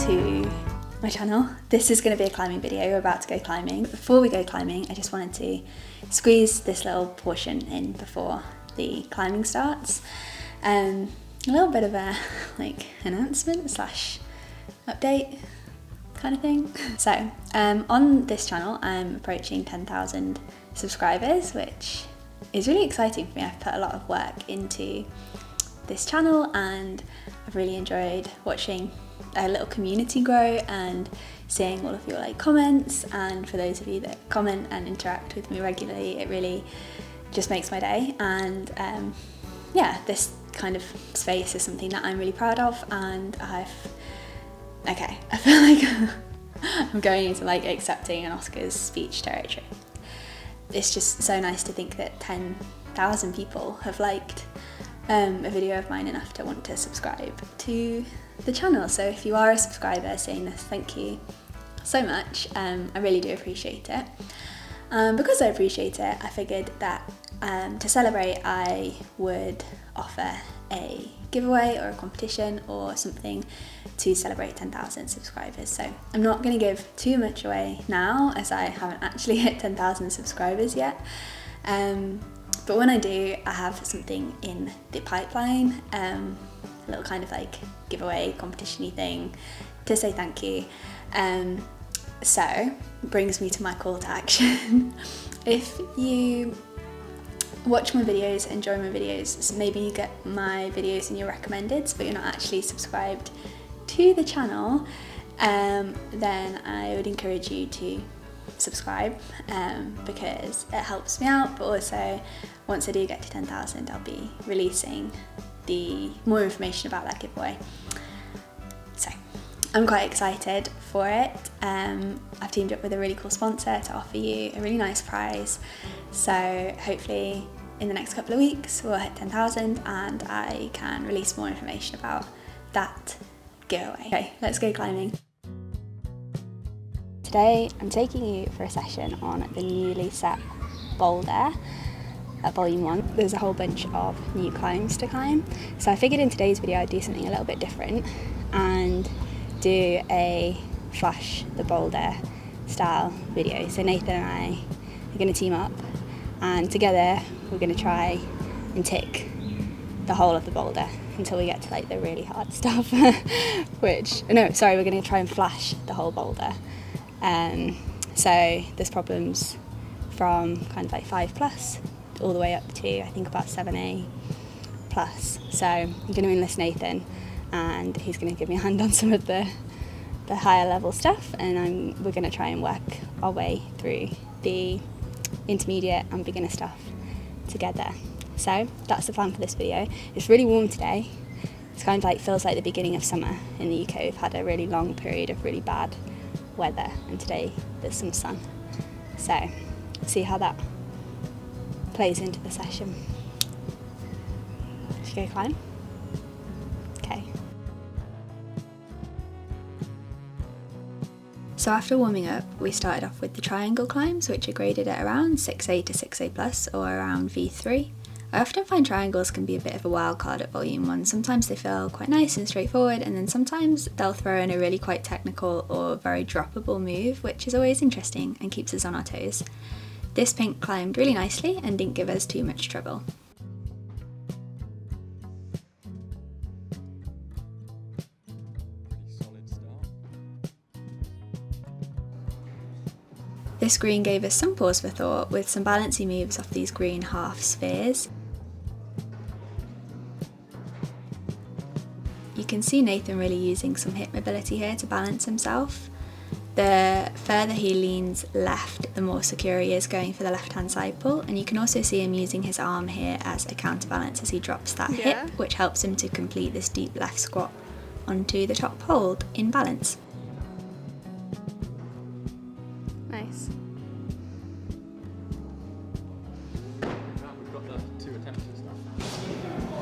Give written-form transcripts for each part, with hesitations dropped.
to my channel. This is going to be a climbing video. We're about to go climbing. Before we go climbing, I just wanted to squeeze this little portion in before the climbing starts. A little bit of a announcement slash update kind of thing. So on this channel I'm approaching 10,000 subscribers, which is really exciting for me. I've put a lot of work into this channel and I've really enjoyed watching a little community grow and seeing all of your comments, and for those of you that comment and interact with me regularly, it really just makes my day. And yeah, this kind of space is something that I'm really proud of, and I feel like I'm going into accepting an Oscars speech territory. It's just so nice to think that 10,000 people have liked a video of mine enough to want to subscribe to the channel. So if you are a subscriber saying this, thank you so much. I really do appreciate it. Because I appreciate it, I figured that to celebrate I would offer a giveaway or a competition or something to celebrate 10,000 subscribers. So I'm not going to give too much away now, as I haven't actually hit 10,000 subscribers yet. But when I do, I have something in the pipeline, a little kind of giveaway competition-y thing to say thank you. So it brings me to my call to action. If you watch my videos, enjoy my videos, so maybe you get my videos in your recommendeds but you're not actually subscribed to the channel, then I would encourage you to subscribe, because it helps me out. But also, once I do get to 10,000, I'll be releasing more information about that giveaway. So I'm quite excited for it. I've teamed up with a really cool sponsor to offer you a really nice prize. So hopefully in the next couple of weeks we'll hit 10,000 and I can release more information about that giveaway. Okay, let's go climbing. Today I'm taking you for a session on the newly set boulder at Volume 1. There's a whole bunch of new climbs to climb, so I figured in today's video I'd do something a little bit different and do a flash the boulder style video. So Nathan and I are going to team up and together we're going to try and tick the whole of the boulder until we get to the really hard stuff. We're going to try and flash the whole boulder. So there's problems from kind of 5+ all the way up to I think about 7A+. So I'm going to enlist Nathan and he's going to give me a hand on some of the higher level stuff, and we're going to try and work our way through the intermediate and beginner stuff together. So that's the plan for this video. It's really warm today. It's kind of feels like the beginning of summer in the UK. We've had a really long period of really bad weather and today there's some sun. So see how that plays into the session. Should we go climb? Okay. So after warming up, we started off with the triangle climbs, which are graded at around 6A to 6A+, or around V3. I often find triangles can be a bit of a wild card at Volume 1. Sometimes they feel quite nice and straightforward, and then sometimes they'll throw in a really quite technical or very droppable move, which is always interesting and keeps us on our toes. This pink climbed really nicely and didn't give us too much trouble. This green gave us some pause for thought with some balancing moves off these green half spheres. You can see Nathan really using some hip mobility here to balance himself. The further he leans left, the more secure he is going for the left-hand side pull, and you can also see him using his arm here as a counterbalance as he drops that hip, which helps him to complete this deep left squat onto the top hold in balance. Nice. We've got the 2 attempts and stuff.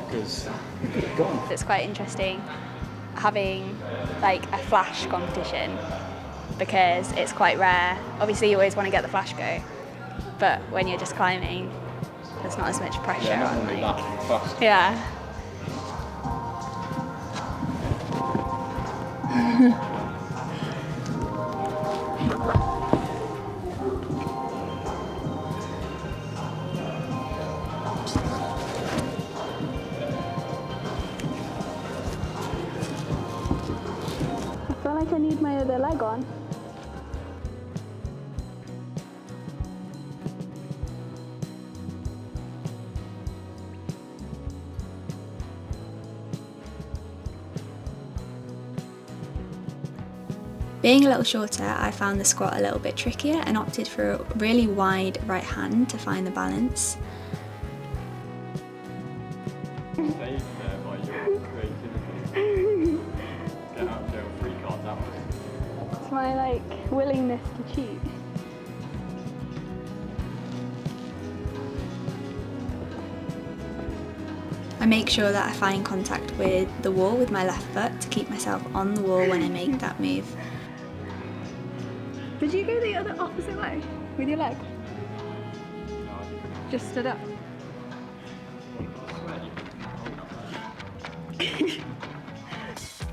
Because we could have gone. It's quite interesting having a flash competition because it's quite rare. Obviously you always want to get the flash go, but when you're just climbing there's not as much pressure on Yeah. like I need my other leg on. Being a little shorter, I found the squat a little bit trickier and opted for a really wide right hand to find the balance. Saved there by your creativity. Get out of jail free card that way. It's my willingness to cheat. I make sure that I find contact with the wall with my left foot to keep myself on the wall when I make that move. Did you go the other opposite way with your leg? Just stood up.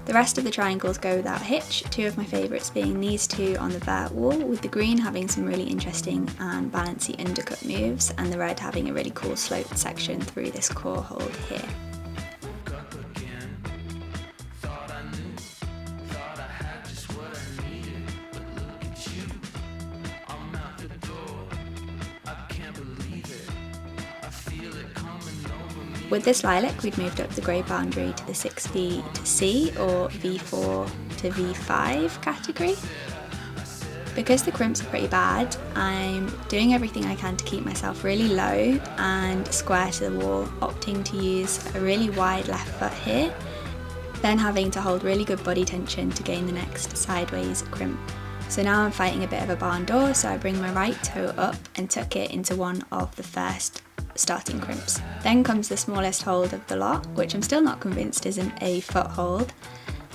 The rest of the triangles go without hitch, two of my favourites being these two on the vert wall, with the green having some really interesting and balancy undercut moves, and the red having a really cool sloped section through this core hold here. With this lilac, we'd moved up the grey boundary to the 6V to C or V4 to V5 category. Because the crimps are pretty bad, I'm doing everything I can to keep myself really low and square to the wall, opting to use a really wide left foot here, then having to hold really good body tension to gain the next sideways crimp. So now I'm fighting a bit of a barn door, so I bring my right toe up and tuck it into one of the first starting crimps. Then comes the smallest hold of the lot, which I'm still not convinced isn't a foot hold,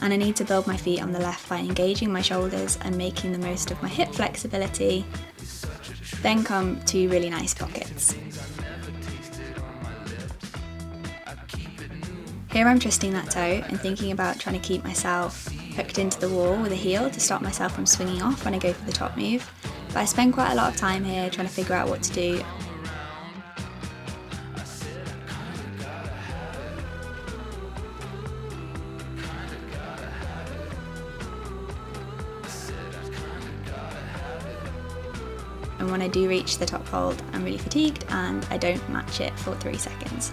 and I need to build my feet on the left by engaging my shoulders and making the most of my hip flexibility. Then come two really nice pockets. Here I'm twisting that toe and thinking about trying to keep myself hooked into the wall with a heel to stop myself from swinging off when I go for the top move, but I spend quite a lot of time here trying to figure out what to do. And when I do reach the top hold, I'm really fatigued and I don't match it for 3 seconds.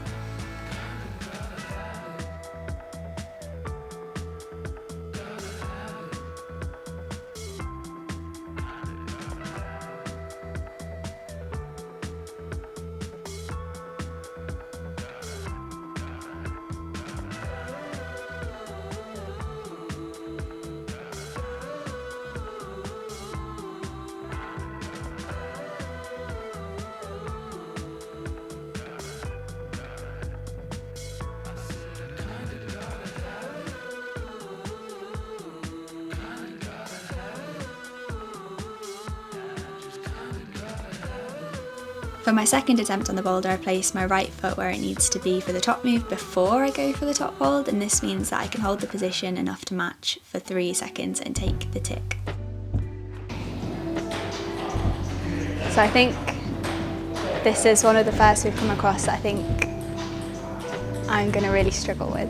For my second attempt on the boulder, I place my right foot where it needs to be for the top move before I go for the top hold, and this means that I can hold the position enough to match for 3 seconds and take the tick. So I think this is one of the first we've come across that I think I'm going to really struggle with,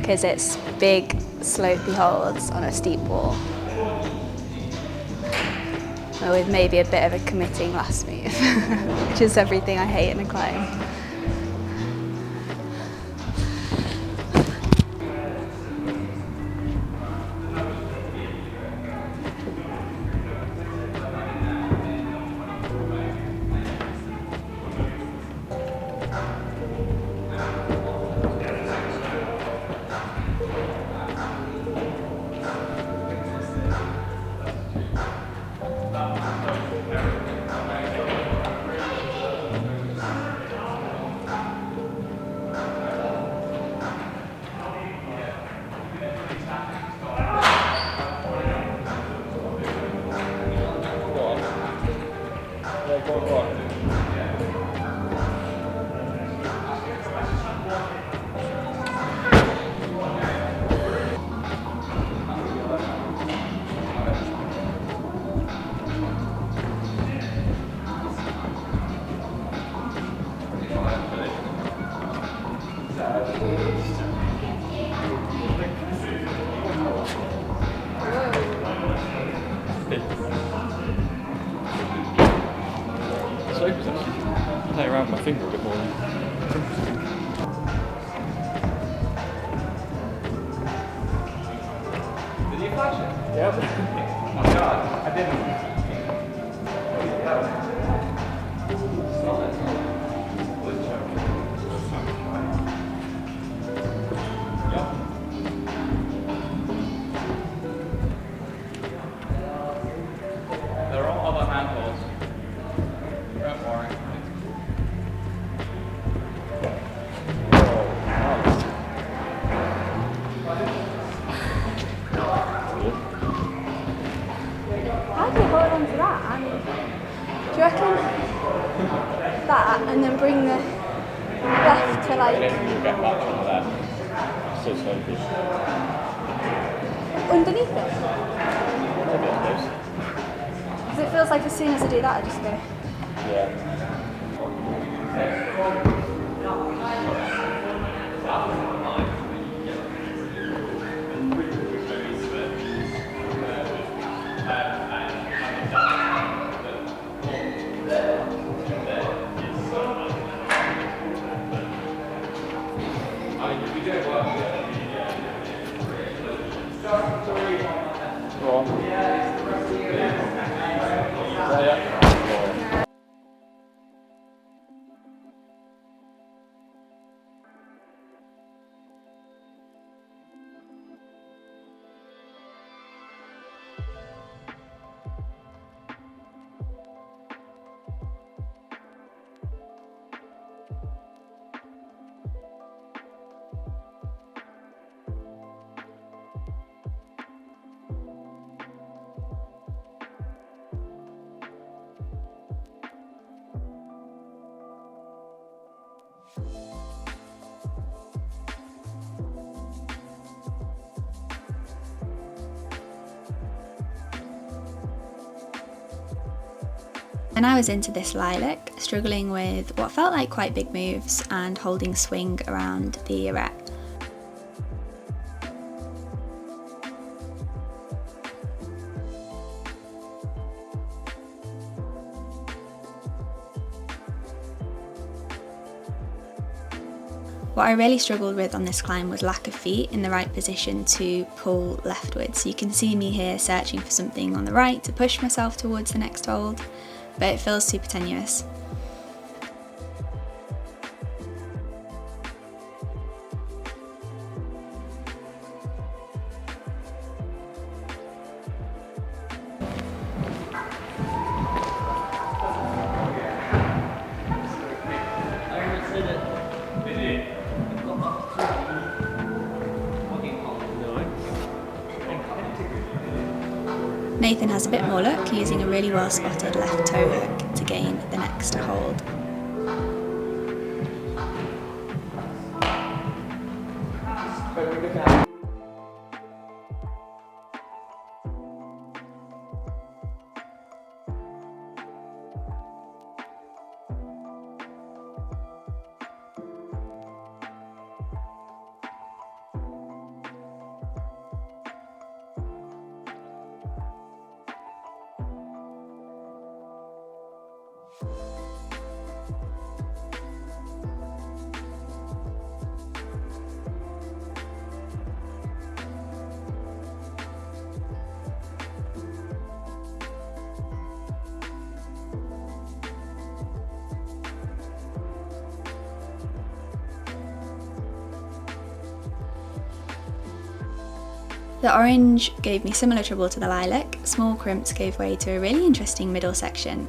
because it's big slopey holds on a steep wall, with maybe a bit of a committing last move, which is everything I hate in a climb. focus actually. Play around with my finger a bit more then. Did you flash it? Yep. Oh my god, I didn't. There are all other handholds. Don't worry. How do you hold on to that? Do you reckon that and then bring the left to I like don't think you'll get much on that. So slowly. underneath it? Maybe on those. Because it feels like as soon as I do that, I just go. Yeah. Go on. Yeah. And I was into this lilac, struggling with what felt like quite big moves and holding swing around the arete. What I really struggled with on this climb was lack of feet in the right position to pull leftwards. You can see me here searching for something on the right to push myself towards the next hold, but it feels super tenuous. Nathan has a bit more luck, using a really well spotted left toe hook to gain the next hold. The orange gave me similar trouble to the lilac. Small crimps gave way to a really interesting middle section.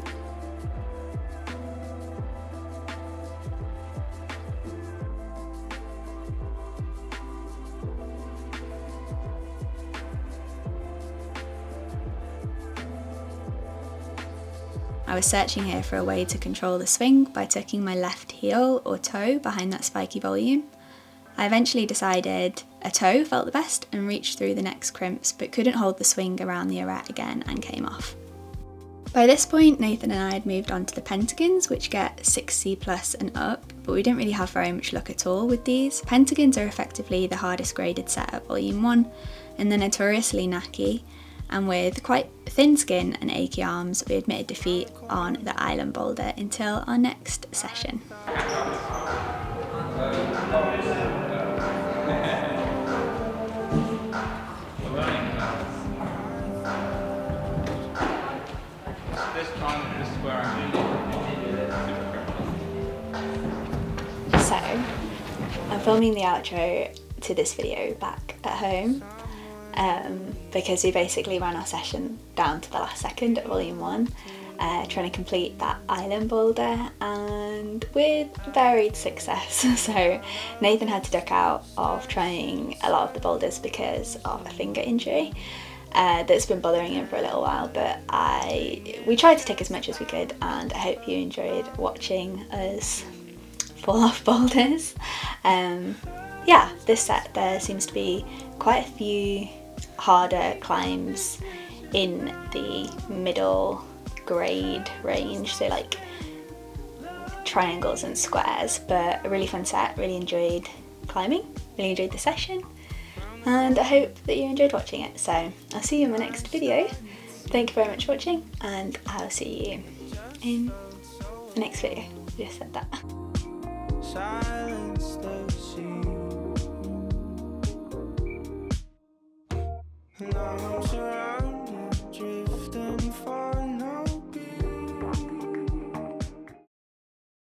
I was searching here for a way to control the swing by tucking my left heel or toe behind that spiky volume. I eventually decided a toe felt the best and reached through the next crimps, but couldn't hold the swing around the arete again and came off. By this point, Nathan and I had moved on to the pentagons, which get 6C plus and up, but we didn't really have very much luck at all with these. Pentagons are effectively the hardest graded set at Volume 1, and they're notoriously knacky, and with quite thin skin and achy arms, we admitted defeat on the island boulder until our next session. This time, this is where I'm So, I'm filming the outro to this video back at home because we basically ran our session down to the last second at volume 1, trying to complete that island boulder, and with varied success. So Nathan had to duck out of trying a lot of the boulders because of a finger injury that's been bothering him for a little while, but we tried to take as much as we could, and I hope you enjoyed watching us fall off boulders. Yeah, this set there seems to be quite a few harder climbs in the middle grade range, so like triangles and squares, but a really fun set. Really enjoyed climbing, really enjoyed the session, and I hope that you enjoyed watching it. So I'll see you in my next video. Thank you very much for watching, and I'll see you in the next video. I just said that. Silence the sea, and I'm surrounded